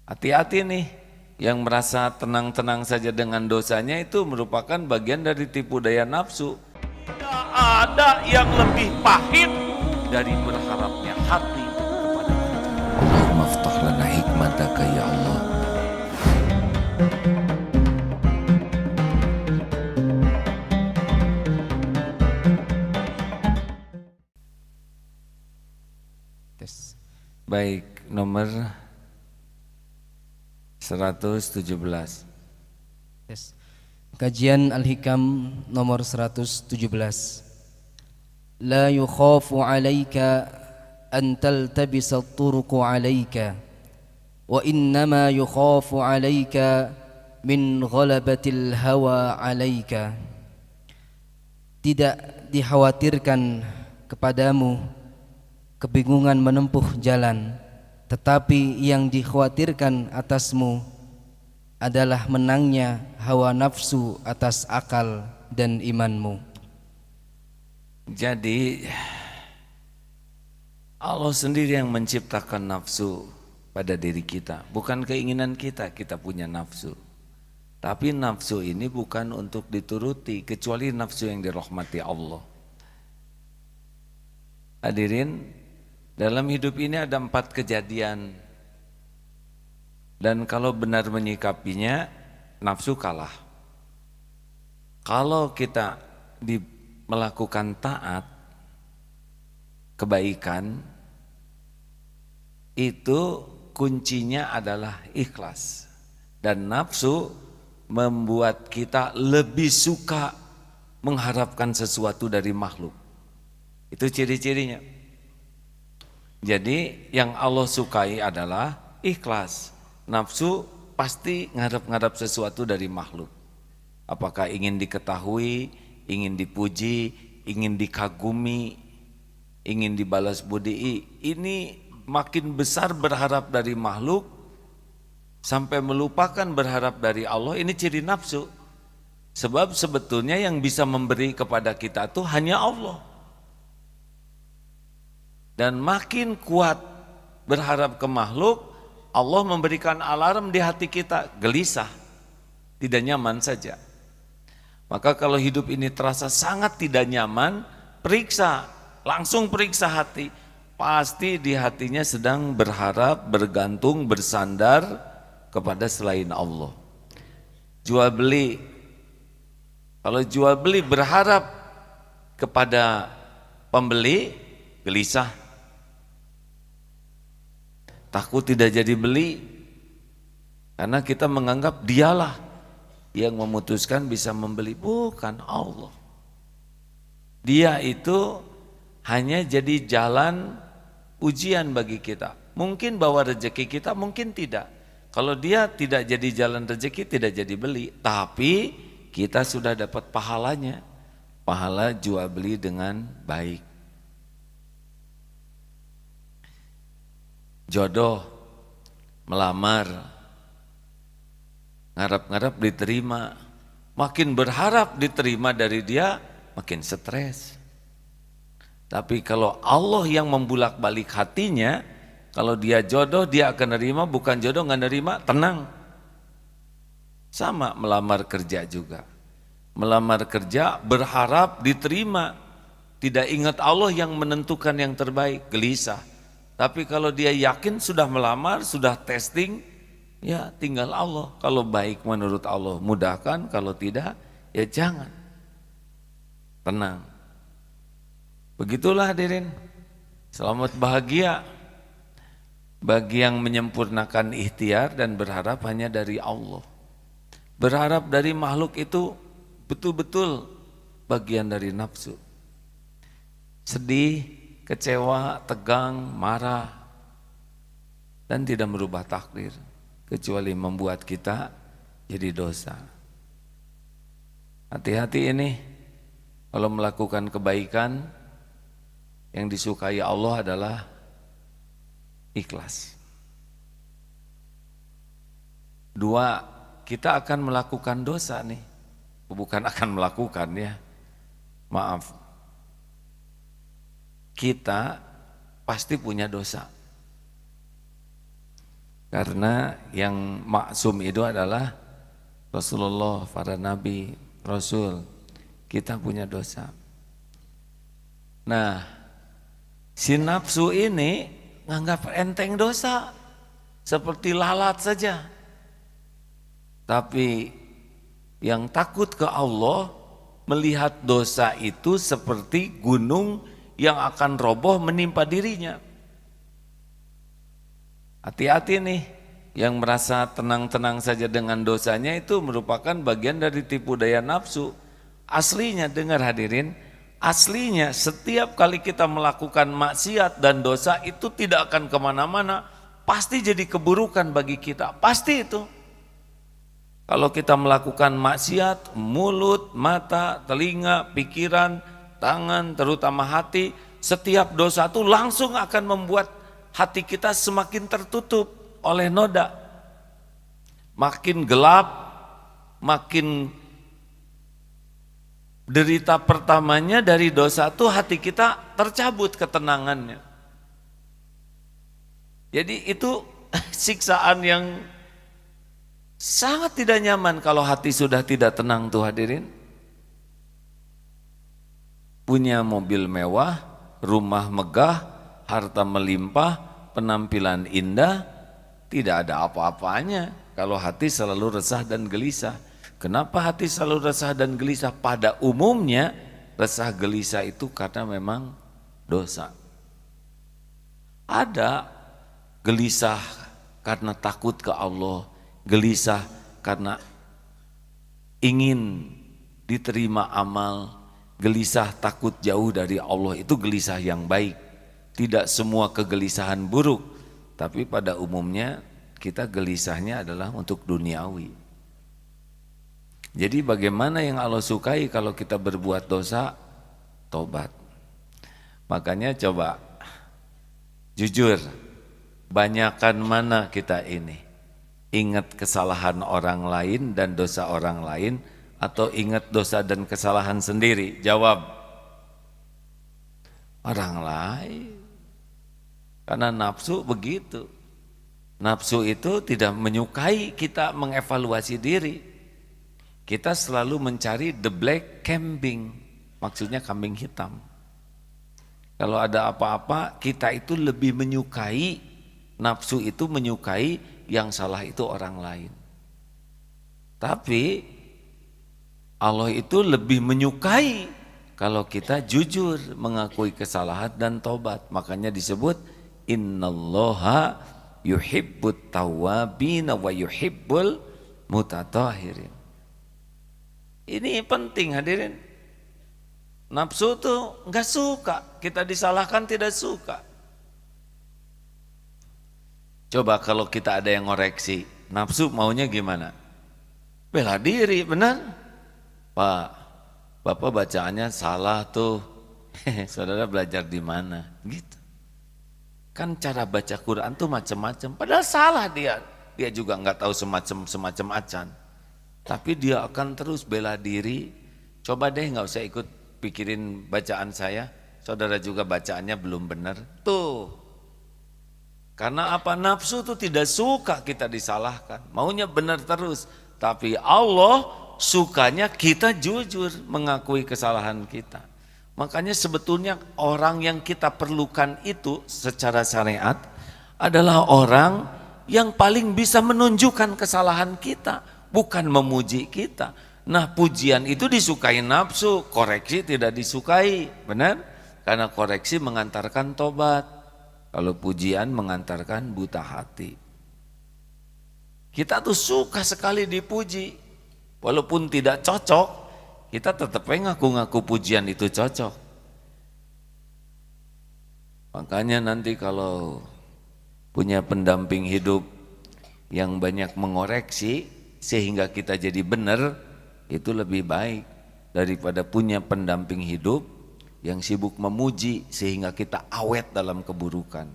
Hati-hati nih, yang merasa tenang-tenang saja dengan dosanya itu merupakan bagian dari tipu daya nafsu. Tidak ada yang lebih pahit dari berharapnya hati kepada kita. Allahumma ftah lana hikmataka ya Allah. Baik, nomor 117. Kajian Al-Hikam nomor 117. La yukhafu 'alaika an taltabisa at-turuqu 'alaika wa innama yukhafu 'alaika min ghalabatil hawa 'alaika. Tidak dikhawatirkan kepadamu kebingungan menempuh jalan, tetapi yang dikhawatirkan atasmu adalah menangnya hawa nafsu atas akal dan imanmu. Jadi Allah sendiri yang menciptakan nafsu pada diri kita. Bukan keinginan kita, kita punya nafsu. Tapi nafsu ini bukan untuk dituruti, kecuali nafsu yang dirahmati Allah. Hadirin, dalam hidup ini ada 4 kejadian. Dan kalau benar menyikapinya, nafsu kalah. Kalau kita melakukan taat, kebaikan, itu kuncinya adalah ikhlas. Dan nafsu membuat kita lebih suka mengharapkan sesuatu dari makhluk. Itu ciri-cirinya. Jadi yang Allah sukai adalah ikhlas. Nafsu pasti ngarep-ngarep sesuatu dari makhluk. Apakah ingin diketahui, ingin dipuji, ingin dikagumi, ingin dibalas budi. Ini makin besar berharap dari makhluk sampai melupakan berharap dari Allah. Ini ciri nafsu. Sebab sebetulnya yang bisa memberi kepada kita itu hanya Allah. Dan makin kuat berharap ke makhluk, Allah memberikan alarm di hati kita, gelisah, tidak nyaman saja. Maka kalau hidup ini terasa sangat tidak nyaman, periksa, langsung periksa hati. Pasti di hatinya sedang berharap, bergantung, bersandar kepada selain Allah. Jual beli, kalau jual beli berharap kepada pembeli, gelisah. Takut tidak jadi beli, karena kita menganggap dialah yang memutuskan bisa membeli, bukan Allah. Dia itu hanya jadi jalan ujian bagi kita. Mungkin bawa rezeki kita, mungkin tidak. Kalau dia tidak jadi jalan rezeki, tidak jadi beli, tapi kita sudah dapat pahalanya, pahala jual beli dengan baik. Jodoh, melamar, ngarap-ngarap diterima, makin berharap diterima dari dia, makin stres. Tapi kalau Allah yang membulak-balik hatinya, kalau dia jodoh dia akan nerima, bukan jodoh nggak nerima, tenang. Sama melamar kerja juga. Melamar kerja berharap diterima, tidak ingat Allah yang menentukan yang terbaik, gelisah. Tapi kalau dia yakin sudah melamar, sudah testing, ya tinggal Allah. Kalau baik menurut Allah mudahkan, kalau tidak ya jangan. Tenang. Begitulah hadirin. Selamat bahagia bagi yang menyempurnakan ikhtiar dan berharap hanya dari Allah. Berharap dari makhluk itu betul-betul bagian dari nafsu. Sedih, kecewa, tegang, marah, dan tidak merubah takdir, kecuali membuat kita jadi dosa. Hati-hati ini, kalau melakukan kebaikan, yang disukai Allah adalah ikhlas. 2, kita akan melakukan dosa nih, bukan akan melakukan ya, maaf. Kita pasti punya dosa. Karena yang maksum itu adalah Rasulullah, para nabi, rasul. Kita punya dosa. Nah, si nafsu ini nganggap enteng dosa, seperti lalat saja. Tapi yang takut ke Allah melihat dosa itu seperti gunung yang akan roboh menimpa dirinya. Hati-hati nih, yang merasa tenang-tenang saja dengan dosanya itu merupakan bagian dari tipu daya nafsu. Aslinya, dengar hadirin, aslinya setiap kali kita melakukan maksiat dan dosa itu tidak akan kemana-mana, pasti jadi keburukan bagi kita, pasti itu. Kalau kita melakukan maksiat, mulut, mata, telinga, pikiran, tangan, terutama hati, setiap dosa itu langsung akan membuat hati kita semakin tertutup oleh noda. Makin gelap, makin derita pertamanya dari dosa itu hati kita tercabut ketenangannya. Jadi itu siksaan yang sangat tidak nyaman kalau hati sudah tidak tenang tuh hadirin. Punya mobil mewah, rumah megah, harta melimpah, penampilan indah, tidak ada apa-apanya kalau hati selalu resah dan gelisah. Kenapa hati selalu resah dan gelisah? Pada umumnya resah gelisah itu karena memang dosa. Ada gelisah karena takut ke Allah, gelisah karena ingin diterima amal, gelisah takut jauh dari Allah, itu gelisah yang baik. Tidak semua kegelisahan buruk, tapi pada umumnya kita gelisahnya adalah untuk duniawi. Jadi bagaimana yang Allah sukai kalau kita berbuat dosa? Tobat. Makanya coba jujur, banyakan mana kita ini ingat kesalahan orang lain dan dosa orang lain, atau ingat dosa dan kesalahan sendiri? Jawab. Orang lain. Karena nafsu begitu. Nafsu itu tidak menyukai kita mengevaluasi diri. Kita selalu mencari the black kambing, maksudnya kambing hitam. Kalau ada apa-apa, kita itu lebih menyukai, nafsu itu menyukai yang salah itu orang lain. Tapi Allah itu lebih menyukai kalau kita jujur mengakui kesalahan dan tobat. Makanya disebut innallaha yuhibbut tawwabin wa yuhibbul mutatahhirin. Ini penting hadirin. Nafsu tuh enggak suka kita disalahkan, tidak suka. Coba kalau kita ada yang ngoreksi, nafsu maunya gimana? Bela diri, benar? Pak, Bapak bacaannya salah tuh. Saudara belajar di mana? Gitu. Kan cara baca Quran tuh macam-macam. Padahal salah dia. Dia juga nggak tahu semacam acan. Tapi dia akan terus bela diri. Coba deh nggak usah ikut pikirin bacaan saya. Saudara juga bacaannya belum benar. Tuh. Karena apa? Nafsu tuh tidak suka kita disalahkan. Maunya benar terus. Tapi Allah sukanya kita jujur mengakui kesalahan kita. Makanya sebetulnya orang yang kita perlukan itu secara syariat adalah orang yang paling bisa menunjukkan kesalahan kita, bukan memuji kita. Nah, pujian itu disukai nafsu, koreksi tidak disukai, benar? Karena koreksi mengantarkan tobat, kalau pujian mengantarkan buta hati. Kita tuh suka sekali dipuji, walaupun tidak cocok, kita tetap ngaku-ngaku pujian itu cocok. Makanya nanti kalau punya pendamping hidup yang banyak mengoreksi sehingga kita jadi benar, itu lebih baik daripada punya pendamping hidup yang sibuk memuji sehingga kita awet dalam keburukan.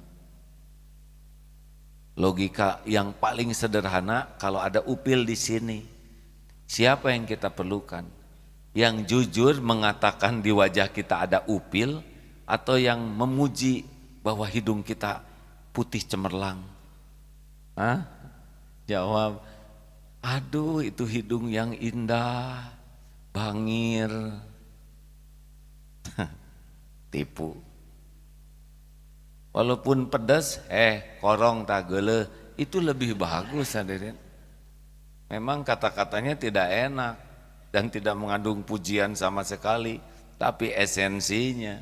Logika yang paling sederhana, kalau ada upil di sini, siapa yang kita perlukan? Yang jujur mengatakan di wajah kita ada upil, atau yang memuji bahwa hidung kita putih cemerlang? Hah? Jawab, aduh itu hidung yang indah, bangir. Tipu. Walaupun pedas, korong tak geuleuh, itu lebih bagus hadirin. Memang kata-katanya tidak enak dan tidak mengandung pujian sama sekali, tapi esensinya.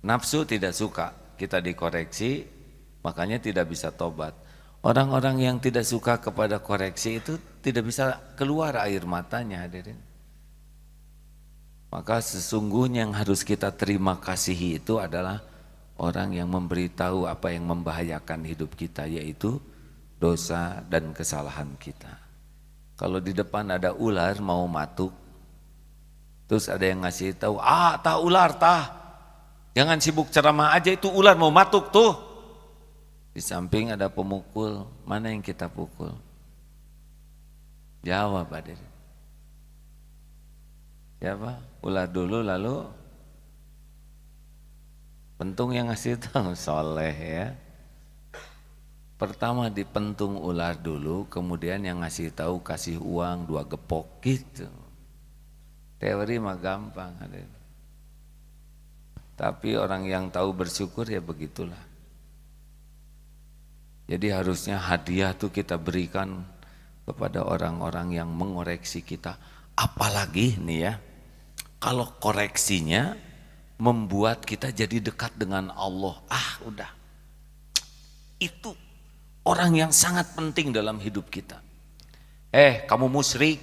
Nafsu tidak suka kita dikoreksi, makanya tidak bisa tobat. Orang-orang yang tidak suka kepada koreksi itu tidak bisa keluar air matanya hadirin. Maka sesungguhnya yang harus kita terima kasihi itu adalah orang yang memberitahu apa yang membahayakan hidup kita, yaitu dosa dan kesalahan kita. Kalau di depan ada ular mau matuk, terus ada yang ngasih tahu, tah ular tah, jangan sibuk ceramah aja, itu ular mau matuk tuh. Di samping ada pemukul, mana yang kita pukul? Jawab hadirin. Siapa? Ular dulu lalu pentung yang ngasih tahu, soleh ya. Pertama dipentung ular dulu, kemudian yang ngasih tahu kasih uang 2 gepok gitu. Teori mah gampang hadirin. Tapi orang yang tahu bersyukur ya begitulah. Jadi harusnya hadiah tuh kita berikan kepada orang-orang yang mengoreksi kita. Apalagi nih ya, kalau koreksinya membuat kita jadi dekat dengan Allah. Udah. Itu orang yang sangat penting dalam hidup kita. Kamu musyrik,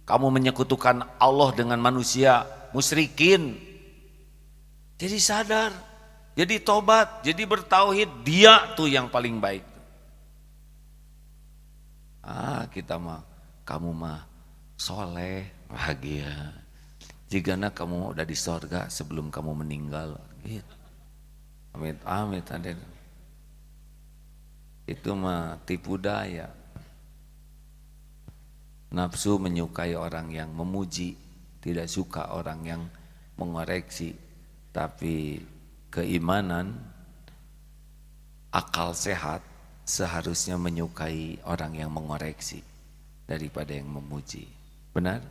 kamu menyekutukan Allah dengan manusia, musyrikin. Jadi sadar, jadi tobat, jadi bertauhid, dia tuh yang paling baik. Kita mah, kamu mah soleh, bahagia. Jigana kamu udah di sorga sebelum kamu meninggal. Gitu. Amit, amit, aden. Itu mah tipu daya. Nafsu menyukai orang yang memuji, tidak suka orang yang mengoreksi. Tapi keimanan, akal sehat seharusnya menyukai orang yang mengoreksi daripada yang memuji. Benar?